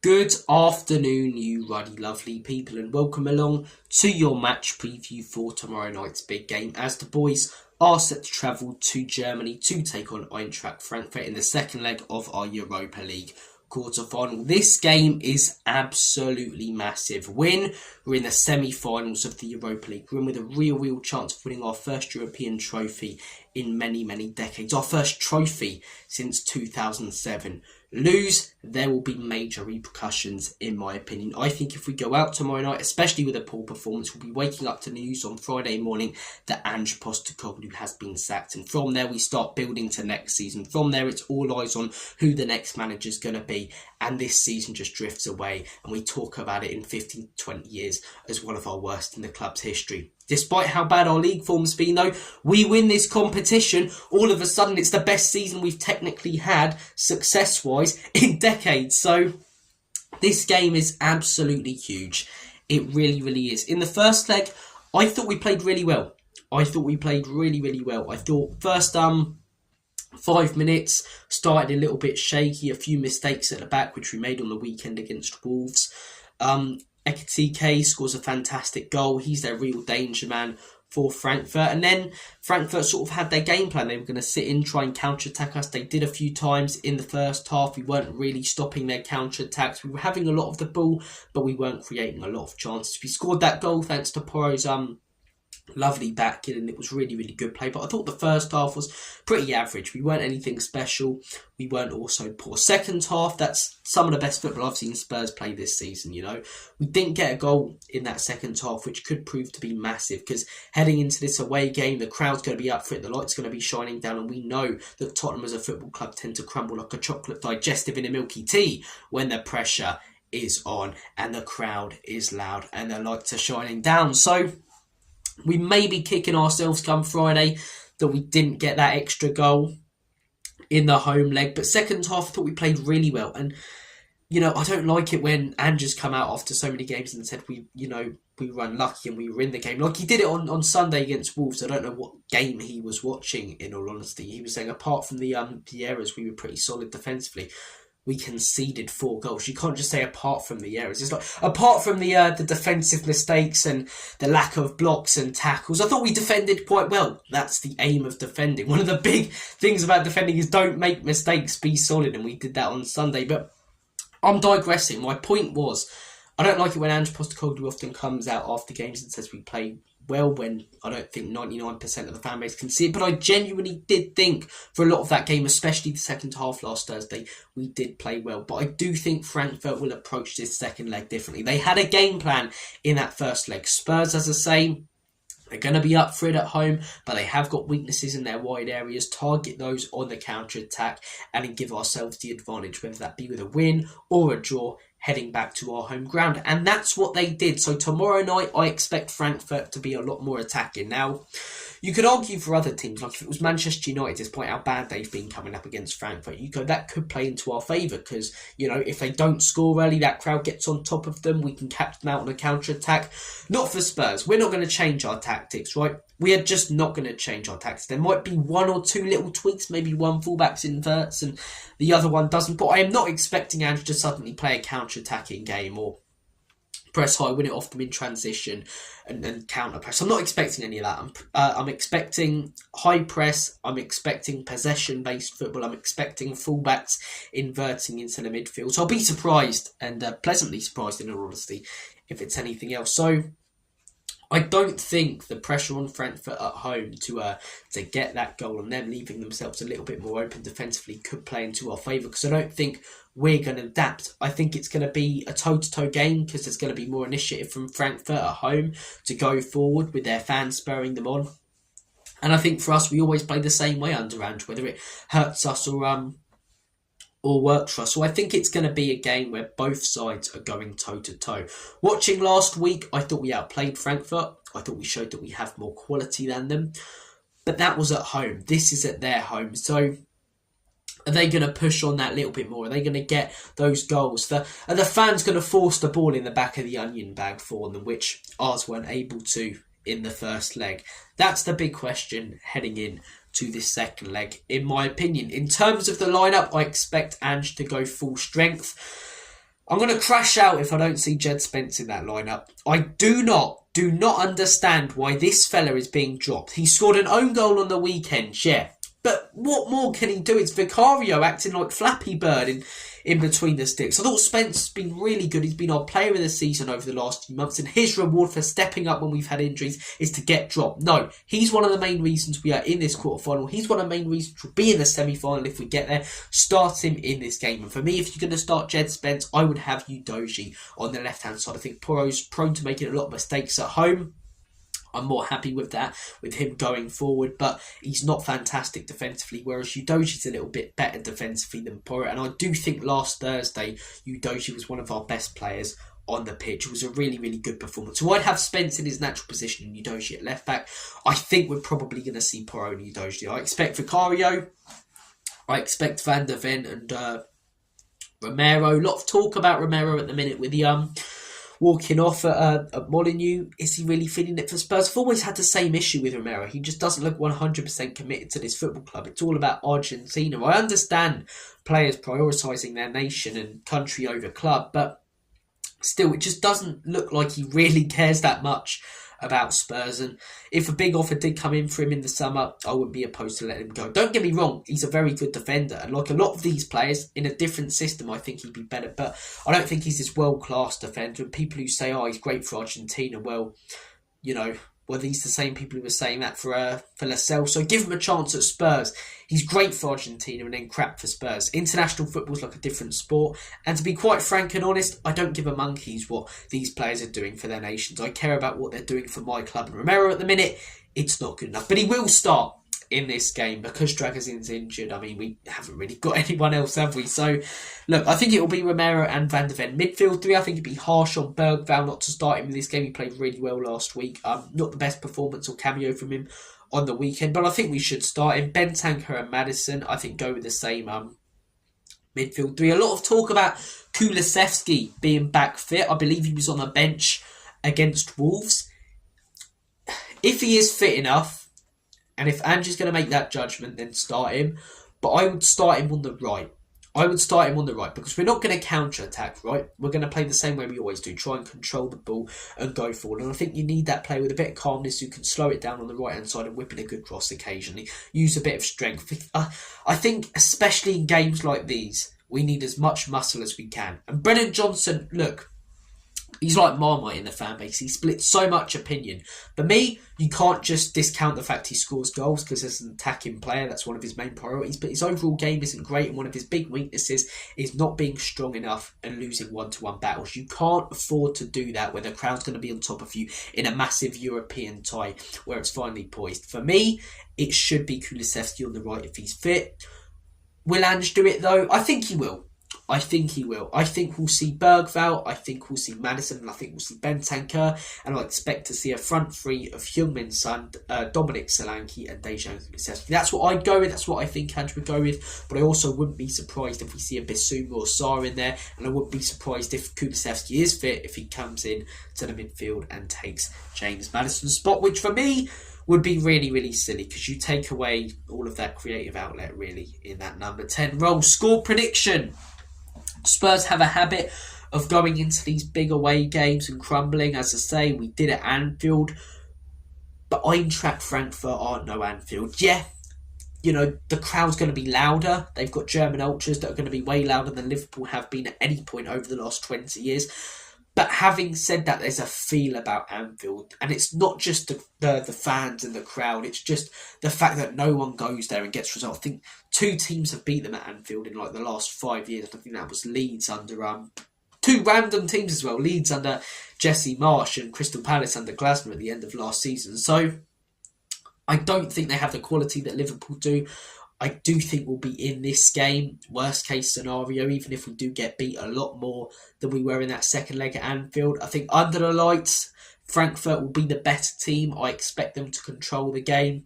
Good afternoon, you ruddy lovely people, and welcome along to your match preview for tomorrow night's big game as the boys are set to travel to Germany to take on Eintracht Frankfurt in the second leg of our Europa League Quarter-Final. This game is absolutely massive. We're in the semi-finals of the Europa League. We're in with a real chance of winning our first European trophy in many decades. Our first trophy since 2007. Lose, there will be major repercussions, in my opinion. I think if we go out tomorrow night, especially with a poor performance, we'll be waking up to news on Friday morning that Ange Postecoglou has been sacked. And from there, we start building to next season. From there, it's all eyes on who the next manager's going to be. And this season just drifts away. And we talk about it in 15 to 20 years as one of our worst in the club's history. Despite how bad our league form's been though, we win this competition. All of a sudden, it's the best season we've technically had, success-wise, in decades. So, this game is absolutely huge. It really is. In the first leg, I thought we played really well. I thought we played really well. I thought first 5 minutes started a little bit shaky. A few mistakes at the back, which we made on the weekend against Wolves. Ekitike scores a fantastic goal. He's their real danger man for Frankfurt. And then Frankfurt sort of had their game plan. They were going to sit in, try and counter-attack us. They did a few times in the first half. We weren't really stopping their counter-attacks. We were having a lot of the ball, but we weren't creating a lot of chances. We scored that goal thanks to Poro's lovely back in, and it was really good play. But I thought the first half was pretty average. We weren't anything special. We weren't also poor. Second half, that's some of the best football I've seen Spurs play this season, you know. We didn't get a goal in that second half, which could prove to be massive, because heading into this away game, the crowd's going to be up for it, the light's going to be shining down, and we know that Tottenham as a football club tend to crumble like a chocolate digestive in a milky tea when the pressure is on and the crowd is loud and the lights are shining down. So we may be kicking ourselves come Friday that we didn't get that extra goal in the home leg. But second half, I thought we played really well. And, you know, I don't like it when Ange's come out after so many games and said we were unlucky and we were in the game. Like he did it on Sunday against Wolves. I don't know what game he was watching, in all honesty. He was saying apart from the errors, we were pretty solid defensively. We conceded 4 goals. You can't just say apart from the errors. It's like apart from the defensive mistakes and the lack of blocks and tackles. I thought we defended quite well. That's the aim of defending. One of the big things about defending is don't make mistakes, be solid, and we did that on Sunday. But I'm digressing. My point was, I don't like it when Ange Postecoglou often comes out after games and says we played well, when I don't think 99% of the fan base can see it. But I genuinely did think for a lot of that game, especially the second half last Thursday, we did play well. But I do think Frankfurt will approach this second leg differently. They had a game plan in that first leg. Spurs, as I say, they're going to be up for it at home, but they have got weaknesses in their wide areas. Target those on the counter-attack and then give ourselves the advantage, whether that be with a win or a draw, heading back to our home ground. And that's what they did. So tomorrow night, I expect Frankfurt to be a lot more attacking. Now, you could argue for other teams, like if it was Manchester United, despite how bad they've been coming up against Frankfurt, that could play into our favour, because, you know, if they don't score early, that crowd gets on top of them, we can catch them out on a counter-attack. Not for Spurs. We're not going to change our tactics, right? We are just not going to change our tactics. There might be 1 or 2 little tweaks, maybe one fullback inverts and the other one doesn't, but I am not expecting Ange to suddenly play a counter-attacking game or press high, win it off them in transition and counter press. I'm not expecting any of that. I'm expecting high press. I'm expecting possession-based football. I'm expecting fullbacks inverting into the midfield. So I'll be surprised and pleasantly surprised, in all honesty, if it's anything else. So I don't think the pressure on Frankfurt at home to get that goal and them leaving themselves a little bit more open defensively could play into our favour, because I don't think we're going to adapt. I think it's going to be a toe-to-toe game, because there's going to be more initiative from Frankfurt at home to go forward with their fans spurring them on. And I think for us, we always play the same way under Ange, whether it hurts us or works for us. So I think it's going to be a game where both sides are going toe-to-toe. Watching last week, I thought we outplayed Frankfurt. I thought we showed that we have more quality than them. But that was at home. This is at their home. So are they going to push on that little bit more? Are they going to get those goals? Are the fans going to force the ball in the back of the onion bag for them, which ours weren't able to in the first leg? That's the big question heading in to this second leg, in my opinion. In terms of the lineup, I expect Ange to go full strength. I'm going to crash out if I don't see Jed Spence in that lineup. I do not understand why this fella is being dropped. He scored an own goal on the weekend, yeah. But what more can he do? It's Vicario acting like Flappy Bird in between the sticks. I thought Spence has been really good. He's been our player of the season over the last few months. And his reward for stepping up when we've had injuries is to get dropped. No, he's one of the main reasons we are in this quarter-final. He's one of the main reasons we'll be in the semi-final if we get there. Start him in this game. And for me, if you're going to start Jed Spence, I would have Udogie on the left-hand side. I think Porro's prone to making a lot of mistakes at home. I'm more happy with that, with him going forward, but he's not fantastic defensively, whereas Udogie's a little bit better defensively than Porro. And I do think last Thursday, Udogie was one of our best players on the pitch. It was a really, really good performance. So I'd have Spence in his natural position and Udogie at left back. I think we're probably going to see Porro and Udogie. I expect Vicario. I expect Van der Ven and Romero. A lot of talk about Romero at the minute with the walking off at Molineux. Is he really feeling it for Spurs? I've always had the same issue with Romero. He just doesn't look 100% committed to this football club. It's all about Argentina. I understand players prioritising their nation and country over club, but still, it just doesn't look like he really cares that much about Spurs. And if a big offer did come in for him in the summer, I wouldn't be opposed to letting him go. Don't get me wrong, he's a very good defender, and like a lot of these players in a different system, I think he'd be better, but I don't think he's this world-class defender. And people who say, oh, he's great for Argentina, well, you know, well, these the same people who were saying that for Lascelles. So give him a chance at Spurs. He's great for Argentina and then crap for Spurs. International football's like a different sport. And to be quite frank and honest, I don't give a monkeys what these players are doing for their nations. I care about what they're doing for my club. And Romero at the minute, it's not good enough. But he will start in this game because Dragozin's injured. I mean, we haven't really got anyone else, have we? So, look, I think it will be Romero and Van der Ven. Midfield three, I think it'd be harsh on Bergvall not to start him in this game. He played really well last week. Not the best performance or cameo from him on the weekend, but I think we should start him. Bentancur and Maddison, I think, go with the same midfield three. A lot of talk about Kulusevski being back fit. I believe he was on the bench against Wolves. If he is fit enough, and if Andrew's going to make that judgment, then start him. But I would start him on the right. Because we're not going to counter-attack, right? We're going to play the same way we always do. Try and control the ball and go forward. And I think you need that player with a bit of calmness who can slow it down on the right-hand side and whip in a good cross occasionally. Use a bit of strength. I think, especially in games like these, we need as much muscle as we can. And Brennan Johnson, look, he's like Marmite in the fan base. He splits so much opinion. For me, you can't just discount the fact he scores goals because as an attacking player, that's one of his main priorities. But his overall game isn't great, and one of his big weaknesses is not being strong enough and losing one-to-one battles. You can't afford to do that when the crowd's going to be on top of you in a massive European tie where it's finally poised. For me, it should be Kulusevski on the right if he's fit. Will Ange do it though? I think he will. I think we'll see Bergvall, I think we'll see Maddison, and I think we'll see Bentancur, and I expect to see a front three of Heung-min Son, Dominic Solanke and Dejan Kulusevski. That's what I'd go with, that's what I think Ange would go with, but I also wouldn't be surprised if we see a Bissouma or Sarr in there, and I wouldn't be surprised if Kulusevski is fit, if he comes in to the midfield and takes James Maddison's spot, which for me would be really, really silly because you take away all of that creative outlet really in that number 10 role. Score prediction. Spurs have a habit of going into these big away games and crumbling. As I say, we did at Anfield. But Eintracht Frankfurt aren't no Anfield. Yeah, you know, the crowd's going to be louder. They've got German ultras that are going to be way louder than Liverpool have been at any point over the last 20 years. But having said that, there's a feel about Anfield. And it's not just the fans and the crowd. It's just the fact that no one goes there and gets results. I think 2 teams have beat them at Anfield in like the last 5 years. I think that was Leeds under 2 random teams as well. Leeds under Jesse Marsh and Crystal Palace under Glasner at the end of last season. So I don't think they have the quality that Liverpool do. I do think we'll be in this game, worst case scenario, even if we do get beat a lot more than we were in that second leg at Anfield. I think under the lights, Frankfurt will be the better team. I expect them to control the game.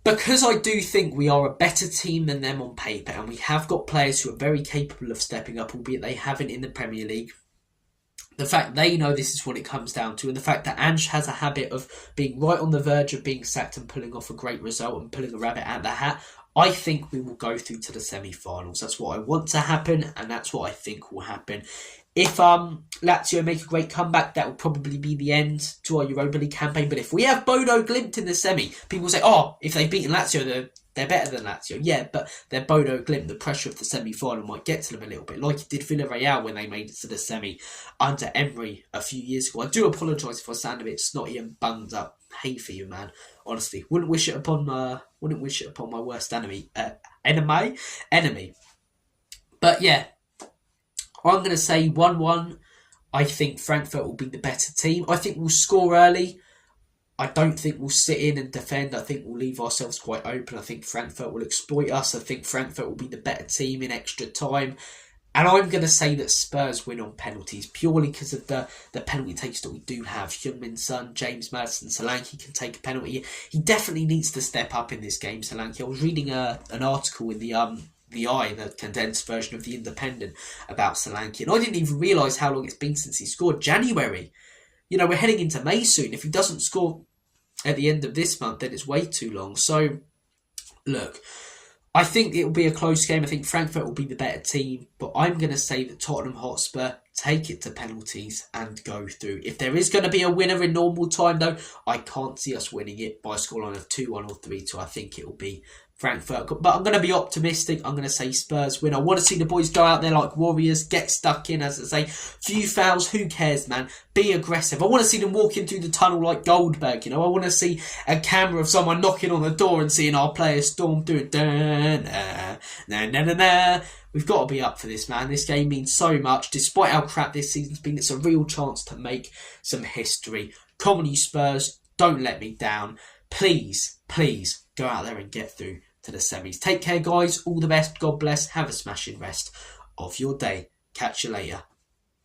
Because I do think we are a better team than them on paper, and we have got players who are very capable of stepping up, albeit they haven't in the Premier League. The fact they know this is what it comes down to, and the fact that Ange has a habit of being right on the verge of being sacked and pulling off a great result and pulling a rabbit out of the hat, I think we will go through to the semi-finals. That's what I want to happen, and that's what I think will happen. If Lazio make a great comeback, that will probably be the end to our Europa League campaign. But if we have Bodo Glimt in the semi, people say, oh, if they've beaten Lazio, they're better than Lazio. Yeah, but they're Bodo Glimt. The pressure of the semi-final might get to them a little bit, like it did Villarreal when they made it to the semi under Emery a few years ago. I do apologise if I sound a bit snotty and bunged up. Hey for you, man. Honestly, wouldn't wish it upon my worst enemy. But yeah, I'm going to say 1-1. I think Frankfurt will be the better team. I think we'll score early. I don't think we'll sit in and defend. I think we'll leave ourselves quite open. I think Frankfurt will exploit us. I think Frankfurt will be the better team in extra time. And I'm going to say that Spurs win on penalties purely because of the penalty takers that we do have. Heung-min Son, James Maddison, Solanke can take a penalty. He definitely needs to step up in this game, Solanke. I was reading an article in the Eye, the condensed version of The Independent, about Solanke. And I didn't even realise how long it's been since he scored. January. You know, we're heading into May soon. If he doesn't score at the end of this month, then it's way too long. So, look, I think it will be a close game. I think Frankfurt will be the better team. But I'm going to say that Tottenham Hotspur take it to penalties and go through. If there is going to be a winner in normal time, though, I can't see us winning it by a scoreline of 2-1 or 3-2. I think it will be Frankfurt. But I'm going to be optimistic. I'm going to say Spurs win. I want to see the boys go out there like warriors, get stuck in, as I say. Few fouls, who cares, man? Be aggressive. I want to see them walking through the tunnel like Goldberg, you know. I want to see a camera of someone knocking on the door and seeing our players storm through it. We've got to be up for this, man. This game means so much. Despite how crap this season's been, it's a real chance to make some history. Come on, you Spurs. Don't let me down. Please, please go out there and get through to the semis. Take care, guys. All the best. God bless. Have a smashing rest of your day. Catch you later.